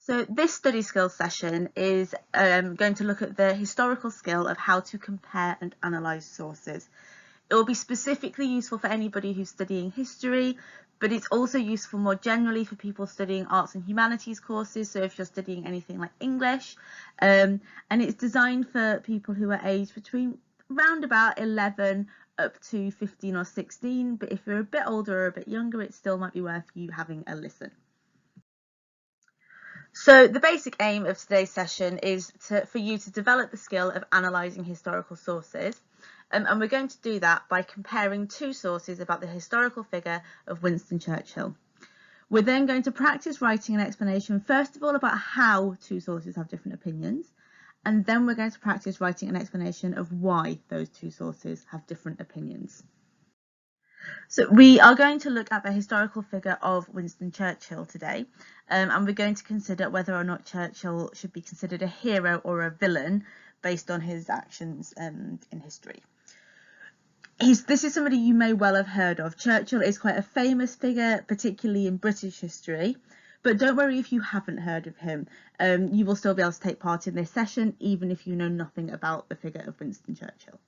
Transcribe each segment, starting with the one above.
So this study skills session is going to look at the historical skill of how to compare and analyse sources. It will be specifically useful for anybody who's studying history, but it's also useful more generally for people studying arts and humanities courses. So if you're studying anything like English, and it's designed for people who are aged between around about 11 up to 15 or 16. But if you're a bit older or a bit younger, it still might be worth you having a listen. So the basic aim of today's session is for you to develop the skill of analysing historical sources. And we're going to do that by comparing two sources about the historical figure of Winston Churchill. We're then going to practice writing an explanation, first of all, about how two sources have different opinions. And then we're going to practice writing an explanation of why those two sources have different opinions. So we are going to look at the historical figure of Winston Churchill today, and we're going to consider whether or not Churchill should be considered a hero or a villain based on his actions in history. This is somebody you may well have heard of. Churchill is quite a famous figure, particularly in British history, but don't worry if you haven't heard of him. You will still be able to take part in this session, even if you know nothing about the figure of Winston Churchill.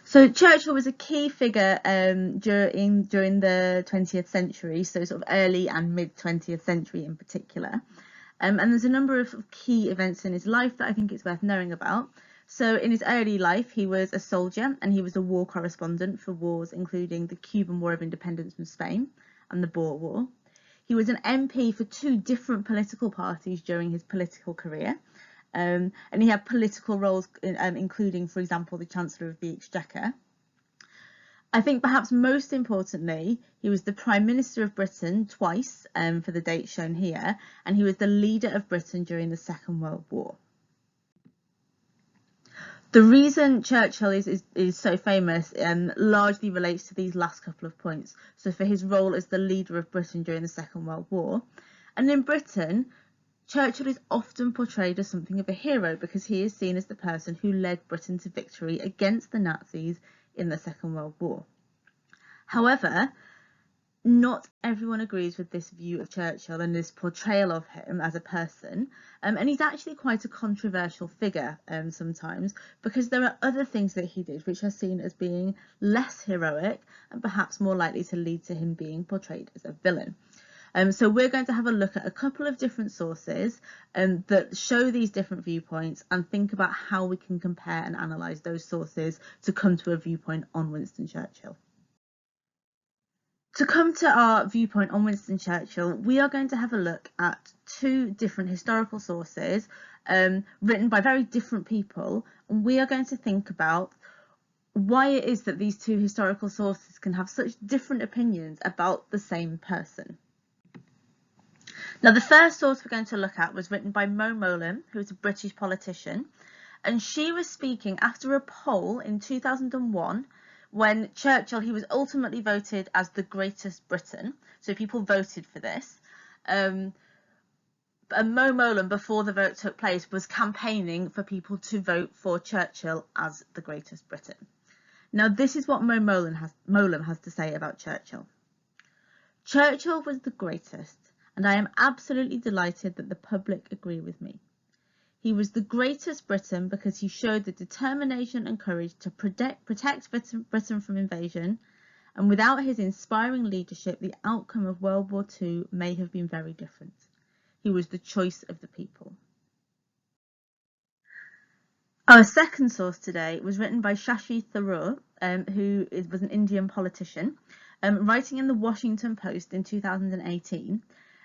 So Churchill was a key figure during the 20th century, so sort of early and mid 20th century in particular. And there's a number of key events in his life that I think it's worth knowing about. So in his early life, he was a soldier and he was a war correspondent for wars including the Cuban War of Independence from Spain and the Boer War. He was an MP for two different political parties during his political career. And he had political roles, including, for example, the Chancellor of the Exchequer. I think perhaps most importantly, he was the Prime Minister of Britain twice for the dates shown here, and he was the leader of Britain during the Second World War. The reason Churchill is so famous largely relates to these last couple of points. So for his role as the leader of Britain during the Second World War. And in Britain, Churchill is often portrayed as something of a hero because he is seen as the person who led Britain to victory against the Nazis in the Second World War. However, not everyone agrees with this view of Churchill and this portrayal of him as a person, and he's actually quite a controversial figure sometimes because there are other things that he did which are seen as being less heroic and perhaps more likely to lead to him being portrayed as a villain. So we're going to have a look at a couple of different sources that show these different viewpoints and think about how we can compare and analyse those sources to come to a viewpoint on Winston Churchill. To come to our viewpoint on Winston Churchill, we are going to have a look at two different historical sources written by very different people, and we are going to think about why it is that these two historical sources can have such different opinions about the same person. Now, the first source we're going to look at was written by Mo Mowlam, who is a British politician, and she was speaking after a poll in 2001 when Churchill, he was ultimately voted as the greatest Briton, so people voted for this. And Mo Mowlam, before the vote took place, was campaigning for people to vote for Churchill as the greatest Briton. Now, this is what Mo Mowlam has to say about Churchill. Churchill was the greatest, and I am absolutely delighted that the public agree with me. He was the greatest Briton because he showed the determination and courage to protect Britain from invasion, and without his inspiring leadership, the outcome of World War II may have been very different. He was the choice of the people. Our second source today was written by Shashi Tharoor, who was an Indian politician, writing in the Washington Post in 2018.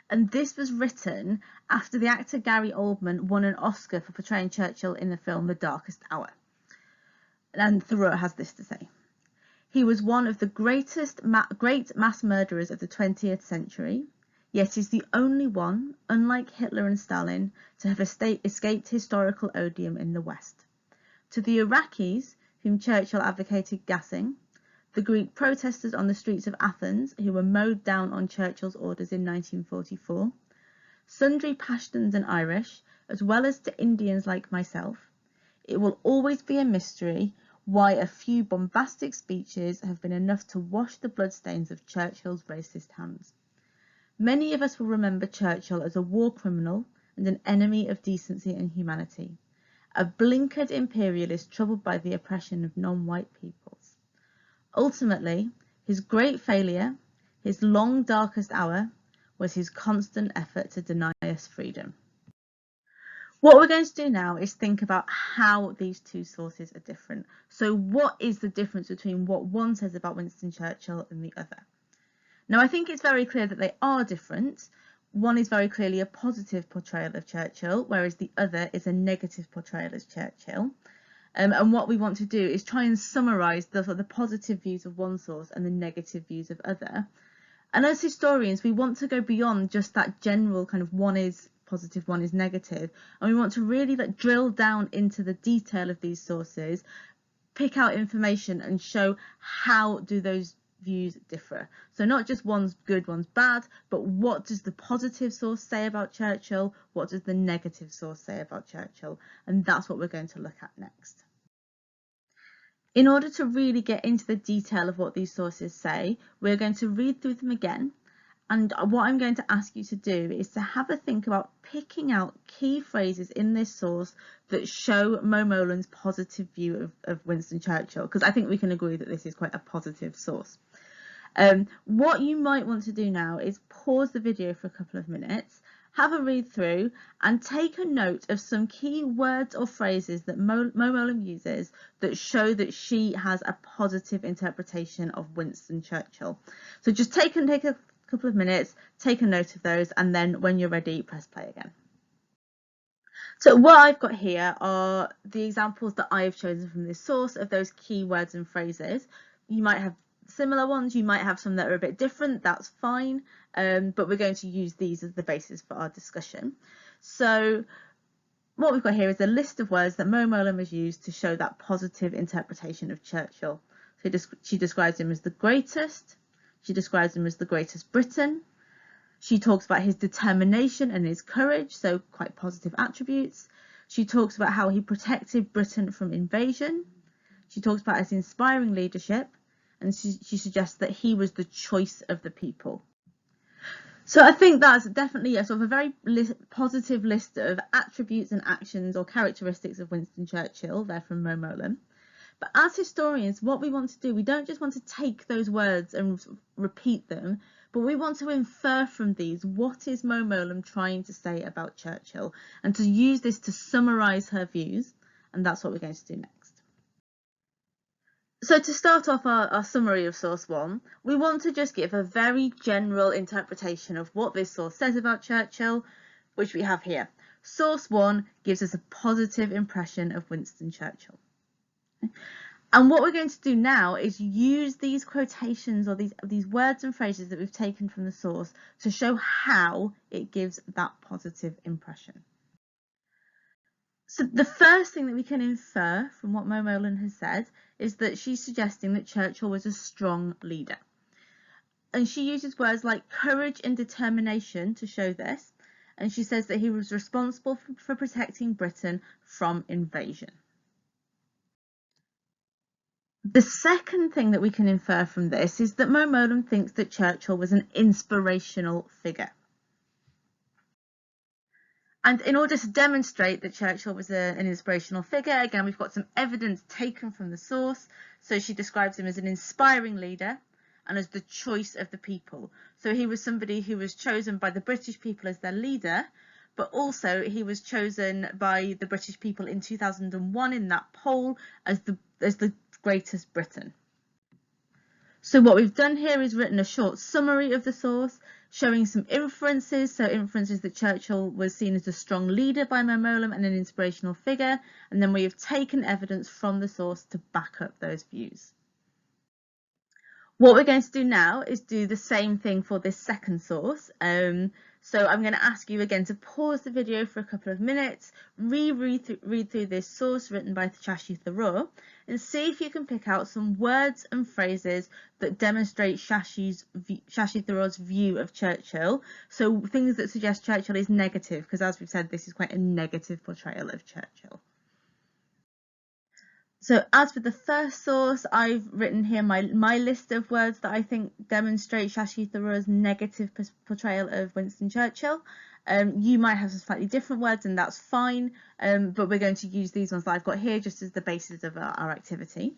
And this was written after the actor Gary Oldman won an Oscar for portraying Churchill in the film The Darkest Hour. And Thoreau has this to say. He was one of the great mass murderers of the 20th century, yet is the only one, unlike Hitler and Stalin, to have escaped historical odium in the West. To the Iraqis, whom Churchill advocated gassing, the Greek protesters on the streets of Athens, who were mowed down on Churchill's orders in 1944, sundry Pashtuns and Irish, as well as to Indians like myself, it will always be a mystery why a few bombastic speeches have been enough to wash the bloodstains of Churchill's racist hands. Many of us will remember Churchill as a war criminal and an enemy of decency and humanity, a blinkered imperialist troubled by the oppression of non-white peoples. Ultimately, his great failure, his long darkest hour, was his constant effort to deny us freedom. What we're going to do now is think about how these two sources are different. So what is the difference between what one says about Winston Churchill and the other? Now, I think it's very clear that they are different. One is very clearly a positive portrayal of Churchill, whereas the other is a negative portrayal of Churchill. And what we want to do is try and summarise the positive views of one source and the negative views of other. And as historians, we want to go beyond just that general kind of one is positive, one is negative, and we want to really drill down into the detail of these sources, pick out information and show how do those views differ. So not just one's good, one's bad, but what does the positive source say about Churchill? What does the negative source say about Churchill? And that's what we're going to look at next. In order to really get into the detail of what these sources say, we're going to read through them again. And what I'm going to ask you to do is to have a think about picking out key phrases in this source that show Mo Molan's positive view of Winston Churchill, because I think we can agree that this is quite a positive source. What you might want to do now is pause the video for a couple of minutes, have a read through and take a note of some key words or phrases that Mo Molan uses that show that she has a positive interpretation of Winston Churchill. So just take a couple of minutes, take a note of those, and then when you're ready, press play again. So what I've got here are the examples that I've chosen from this source of those key words and phrases. You might have similar ones, you might have some that are a bit different, that's fine, but we're going to use these as the basis for our discussion. So what we've got here is a list of words that Mo Molan has used to show that positive interpretation of Churchill. So she describes him as the greatest, she describes him as the greatest Briton, she talks about his determination and his courage, so quite positive attributes. She talks about how he protected Britain from invasion. She talks about his inspiring leadership, and she suggests that he was the choice of the people. So I think that's definitely a sort of a very positive list of attributes and actions or characteristics of Winston Churchill there from Mo Molan. But as historians, what we want to do, we don't just want to take those words and repeat them, but we want to infer from these what is Mo Molan trying to say about Churchill and to use this to summarise her views, and that's what we're going to do next. So to start off our summary of source one, we want to just give a very general interpretation of what this source says about Churchill, which we have here. Source one gives us a positive impression of Winston Churchill. And what we're going to do now is use these quotations or these words and phrases that we've taken from the source to show how it gives that positive impression. So the first thing that we can infer from what Mo Molan has said is that she's suggesting that Churchill was a strong leader. And she uses words like courage and determination to show this. And she says that he was responsible for protecting Britain from invasion. The second thing that we can infer from this is that Mo Molan thinks that Churchill was an inspirational figure. And in order to demonstrate that Churchill was an inspirational figure, again, we've got some evidence taken from the source. So she describes him as an inspiring leader and as the choice of the people. So he was somebody who was chosen by the British people as their leader, but also he was chosen by the British people in 2001 in that poll as the greatest Briton. So what we've done here is written a short summary of the source, showing some inferences, so inferences that Churchill was seen as a strong leader by Mo Molan and an inspirational figure, and then we have taken evidence from the source to back up those views. What we're going to do now is do the same thing for this second source. So I'm going to ask you again to pause the video for a couple of minutes, read through this source written by Shashi Tharoor, and see if you can pick out some words and phrases that demonstrate Shashi Tharoor's view of Churchill. So things that suggest Churchill is negative, because as we've said, this is quite a negative portrayal of Churchill. So as with the first source, I've written here my list of words that I think demonstrate Shashi Tharoor's negative portrayal of Winston Churchill. You might have some slightly different words, and that's fine, but we're going to use these ones that I've got here just as the basis of our activity.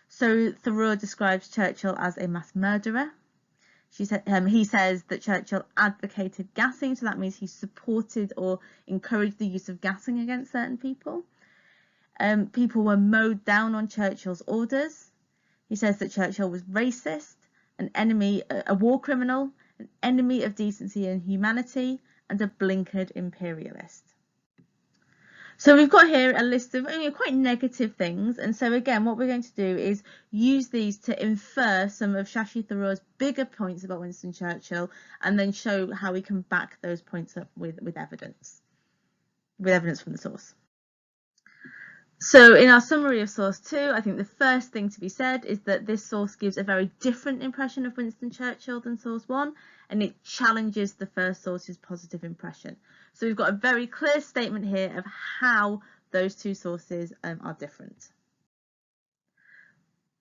So Tharoor describes Churchill as a mass murderer. He says that Churchill advocated gassing, so that means he supported or encouraged the use of gassing against certain people. People were mowed down on Churchill's orders. He says that Churchill was racist, an enemy, a war criminal, an enemy of decency and humanity, and a blinkered imperialist. So we've got here a list of quite negative things, and so again what we're going to do is use these to infer some of Shashi Tharoor's bigger points about Winston Churchill, and then show how we can back those points up with evidence from the source. So in our summary of source 2, I think the first thing to be said is that this source gives a very different impression of Winston Churchill than source 1, and it challenges the first source's positive impression. So we've got a very clear statement here of how those two sources are different.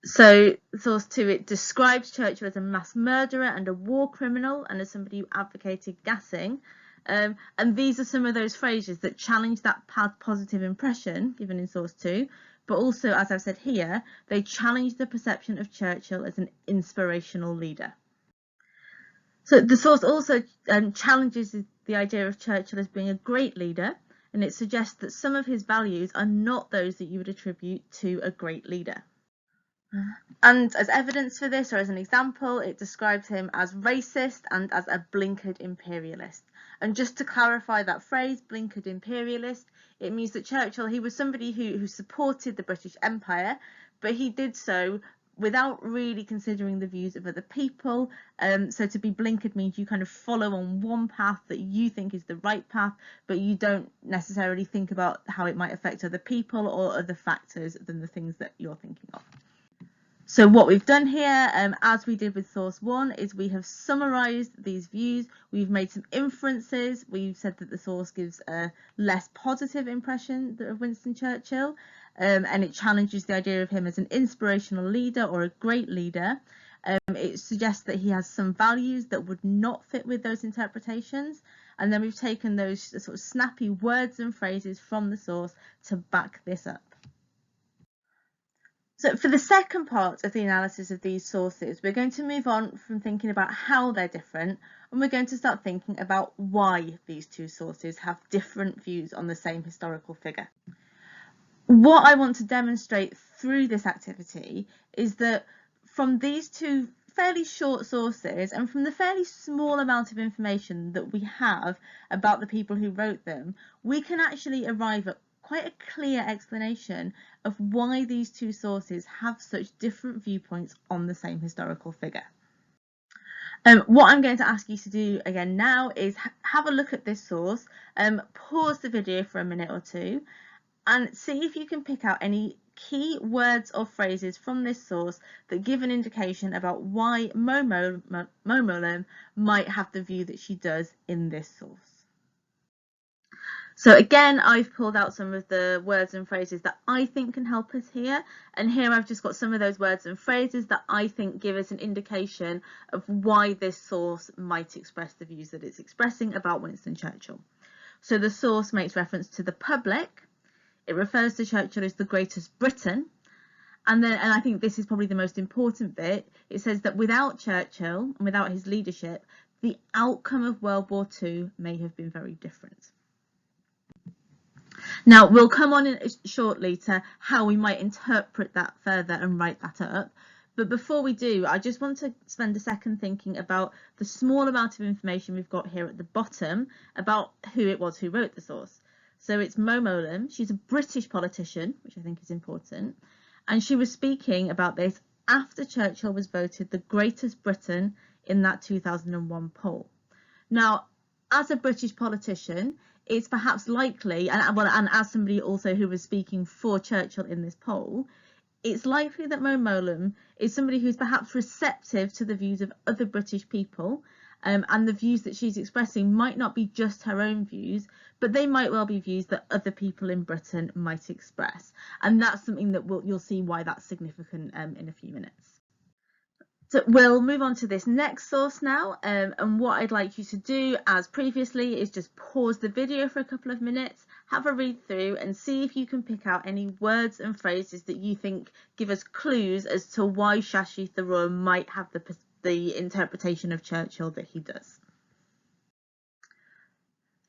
So source 2, it describes Churchill as a mass murderer and a war criminal, and as somebody who advocated gassing. And these are some of those phrases that challenge that positive impression given in source 2, but also, as I've said here, they challenge the perception of Churchill as an inspirational leader. So the source also challenges the idea of Churchill as being a great leader, and it suggests that some of his values are not those that you would attribute to a great leader. And as evidence for this, or as an example, it describes him as racist and as a blinkered imperialist. And just to clarify that phrase, blinkered imperialist, it means that Churchill, he was somebody who supported the British Empire, but he did so without really considering the views of other people. So to be blinkered means you kind of follow on one path that you think is the right path, but you don't necessarily think about how it might affect other people or other factors than the things that you're thinking of. So what we've done here, as we did with source 1, is we have summarised these views. We've made some inferences. We've said that the source gives a less positive impression of Winston Churchill, and it challenges the idea of him as an inspirational leader or a great leader. It suggests that he has some values that would not fit with those interpretations. And then we've taken those sort of snappy words and phrases from the source to back this up. So for the second part of the analysis of these sources, we're going to move on from thinking about how they're different, and we're going to start thinking about why these two sources have different views on the same historical figure. What I want to demonstrate through this activity is that from these two fairly short sources and from the fairly small amount of information that we have about the people who wrote them, we can actually arrive at quite a clear explanation of why these two sources have such different viewpoints on the same historical figure. What I'm going to ask you to do again now is have a look at this source, pause the video for a minute or two, and see if you can pick out any key words or phrases from this source that give an indication about why Momolam might have the view that she does in this source. So again, I've pulled out some of the words and phrases that I think can help us here. And here I've just got some of those words and phrases that I think give us an indication of why this source might express the views that it's expressing about Winston Churchill. So the source makes reference to the public. It refers to Churchill as the greatest Briton. And I think this is probably the most important bit. It says that without Churchill and without his leadership, the outcome of World War II may have been very different. Now, we'll come on shortly to how we might interpret that further and write that up. But before we do, I just want to spend a second thinking about the small amount of information we've got here at the bottom about who it was who wrote the source. So it's Momolam. She's a British politician, which I think is important. And she was speaking about this after Churchill was voted the greatest Briton in that 2001 poll. Now, as a British politician, it's perhaps likely, and as somebody also who was speaking for Churchill in this poll, it's likely that Momolam is somebody who's perhaps receptive to the views of other British people, and the views that she's expressing might not be just her own views, but they might well be views that other people in Britain might express. And that's something that you'll see why that's significant in a few minutes. So we'll move on to this next source now, and what I'd like you to do, as previously, is just pause the video for a couple of minutes, have a read through and see if you can pick out any words and phrases that you think give us clues as to why Shashi Tharoor might have the interpretation of Churchill that he does.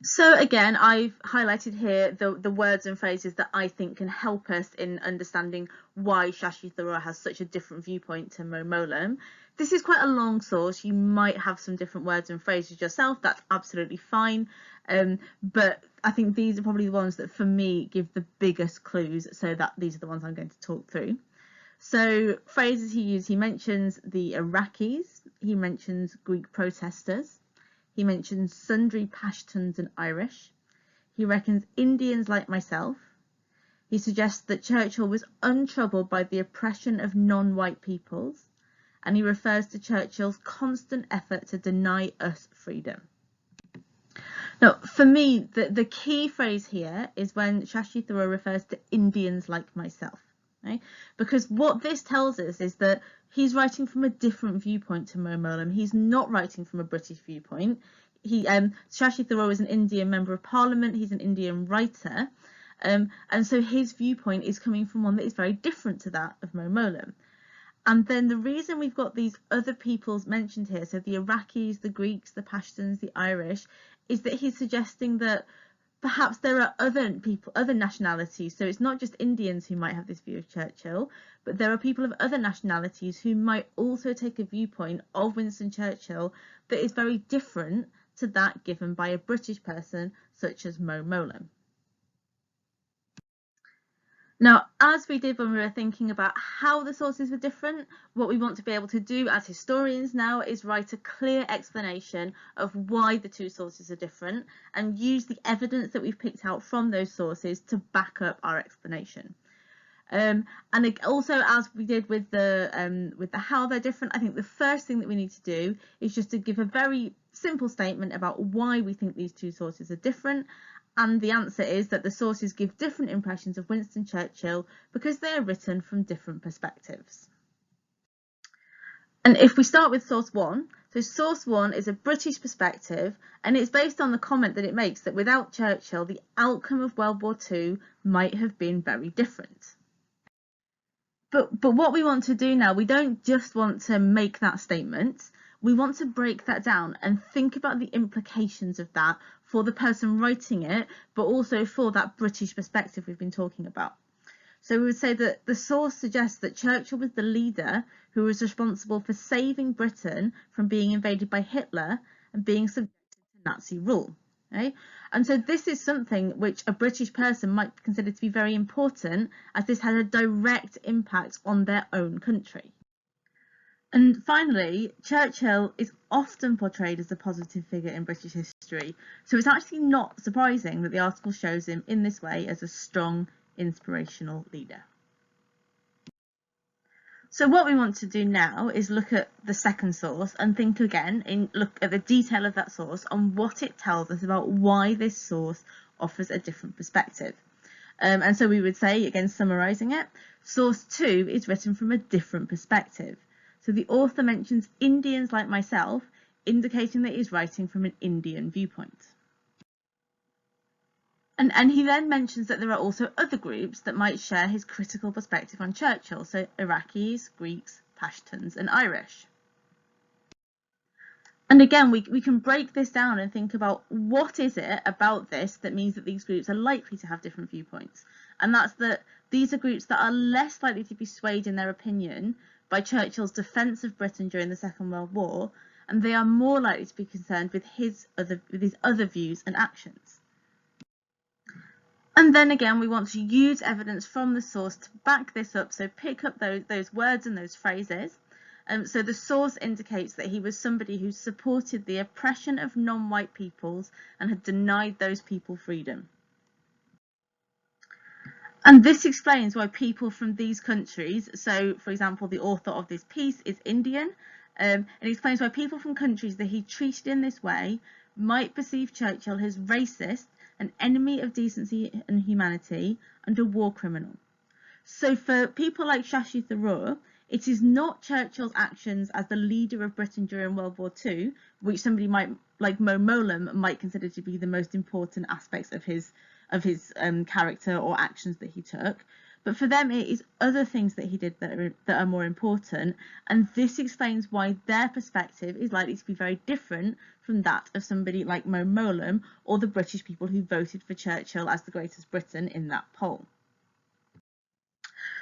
So again, I've highlighted here the words and phrases that I think can help us in understanding why Shashi Tharoor has such a different viewpoint to Mo Mowlam. This is quite a long source. You might have some different words and phrases yourself. That's absolutely fine. But I think these are probably the ones that for me give the biggest clues, so that these are the ones I'm going to talk through. So phrases he used, he mentions the Iraqis, he mentions Greek protesters, he mentions sundry Pashtuns and Irish. He reckons Indians like myself. He suggests that Churchill was untroubled by the oppression of non-white peoples. And he refers to Churchill's constant effort to deny us freedom. Now, for me, the key phrase here is when Shashi Tharoor refers to Indians like myself. Right? Because what this tells us is that he's writing from a different viewpoint to Mo Mowlam. He's not writing from a British viewpoint. Shashi Tharoor is an Indian member of Parliament. He's an Indian writer. And so his viewpoint is coming from one that is very different to that of Mo Mowlam. And then the reason we've got these other peoples mentioned here, so the Iraqis, the Greeks, the Pashtuns, the Irish, is that he's suggesting that perhaps there are other people, other nationalities. So it's not just Indians who might have this view of Churchill, but there are people of other nationalities who might also take a viewpoint of Winston Churchill that is very different to that given by a British person such as Mo Mowlam. Now, as we did when we were thinking about how the sources were different, what we want to be able to do as historians now is write a clear explanation of why the two sources are different and use the evidence that we've picked out from those sources to back up our explanation. And also, as we did with the how they're different, I think the first thing that we need to do is just to give a very simple statement about why we think these two sources are different. And the answer is that the sources give different impressions of Winston Churchill because they are written from different perspectives. And if we start with source one, so source one is a British perspective, and it's based on the comment that it makes that without Churchill, the outcome of World War II might have been very different. But what we want to do now, we don't just want to make that statement. We want to break that down and think about the implications of that for the person writing it, but also for that British perspective we've been talking about. So we would say that the source suggests that Churchill was the leader who was responsible for saving Britain from being invaded by Hitler and being subjected to Nazi rule. Right? And so this is something which a British person might consider to be very important, as this has a direct impact on their own country. And finally, Churchill is often portrayed as a positive figure in British history, so it's actually not surprising that the article shows him in this way as a strong, inspirational leader. So what we want to do now is look at the second source and think again, look at the detail of that source and what it tells us about why this source offers a different perspective. And so we would say, again, summarising it, source 2 is written from a different perspective. So the author mentions Indians like myself, indicating that he's writing from an Indian viewpoint. And he then mentions that there are also other groups that might share his critical perspective on Churchill, so Iraqis, Greeks, Pashtuns and Irish. And again, we can break this down and think about what is it about this that means that these groups are likely to have different viewpoints. And that's that these are groups that are less likely to be swayed in their opinion by Churchill's defence of Britain during the Second World War, and they are more likely to be concerned with his other views and actions. And then again, we want to use evidence from the source to back this up, so pick up those words and those phrases. So the source indicates that he was somebody who supported the oppression of non-white peoples and had denied those people freedom. And this explains why people from these countries, so for example, the author of this piece is Indian, and explains why people from countries that he treated in this way might perceive Churchill as racist, an enemy of decency and humanity, and a war criminal. So for people like Shashi Tharoor, it is not Churchill's actions as the leader of Britain during World War II, which somebody might, like Mo Mowlam, might consider to be the most important aspects of his character or actions that he took. But for them, it is other things that he did that are more important, and this explains why their perspective is likely to be very different from that of somebody like Mo Mowlam or the British people who voted for Churchill as the greatest Briton in that poll.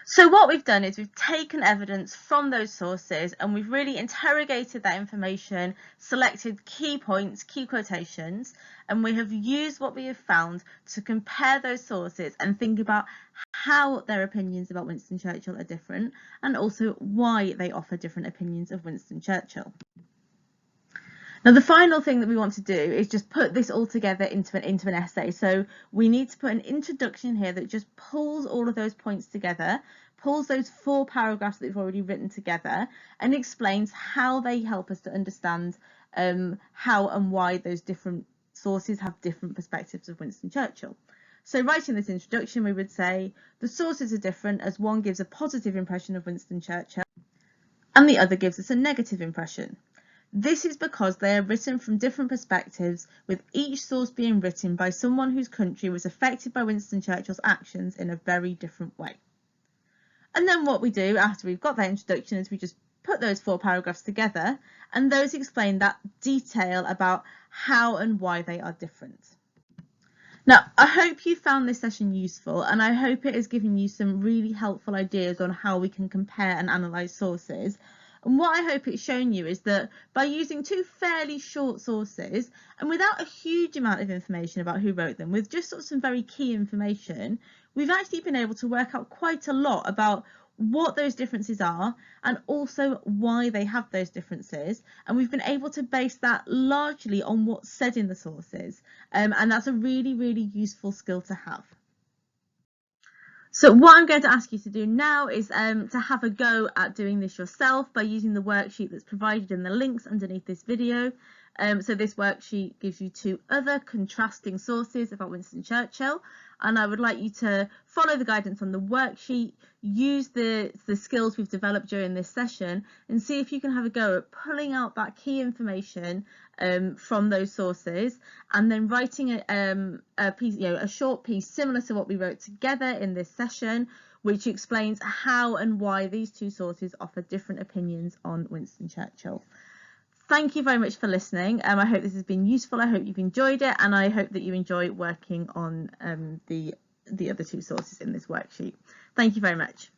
So what we've done is we've taken evidence from those sources and we've really interrogated that information, selected key points, key quotations, and we have used what we have found to compare those sources and think about how their opinions about Winston Churchill are different and also why they offer different opinions of Winston Churchill. Now, the final thing that we want to do is just put this all together into an essay. So we need to put an introduction here that just pulls all of those points together, pulls those 4 paragraphs that we've already written together, and explains how they help us to understand how and why those different sources have different perspectives of Winston Churchill. So writing this introduction, we would say the sources are different as one gives a positive impression of Winston Churchill and the other gives us a negative impression. This is because they are written from different perspectives, with each source being written by someone whose country was affected by Winston Churchill's actions in a very different way. And then what we do after we've got that introduction is we just put those 4 paragraphs together, and those explain that detail about how and why they are different. Now, I hope you found this session useful, and I hope it has given you some really helpful ideas on how we can compare and analyse sources. And what I hope it's shown you is that by using 2 fairly short sources and without a huge amount of information about who wrote them, with just sort of some very key information, we've actually been able to work out quite a lot about what those differences are and also why they have those differences. And we've been able to base that largely on what's said in the sources. And that's a really, really useful skill to have. So what I'm going to ask you to do now is to have a go at doing this yourself by using the worksheet that's provided in the links underneath this video. So this worksheet gives you 2 other contrasting sources about Winston Churchill, and I would like you to follow the guidance on the worksheet, use the skills we've developed during this session, and see if you can have a go at pulling out that key information from those sources, and then writing a piece, a short piece similar to what we wrote together in this session, which explains how and why these 2 sources offer different opinions on Winston Churchill. Thank you very much for listening. I hope this has been useful. I hope you've enjoyed it, and I hope that you enjoy working on the other 2 sources in this worksheet. Thank you very much.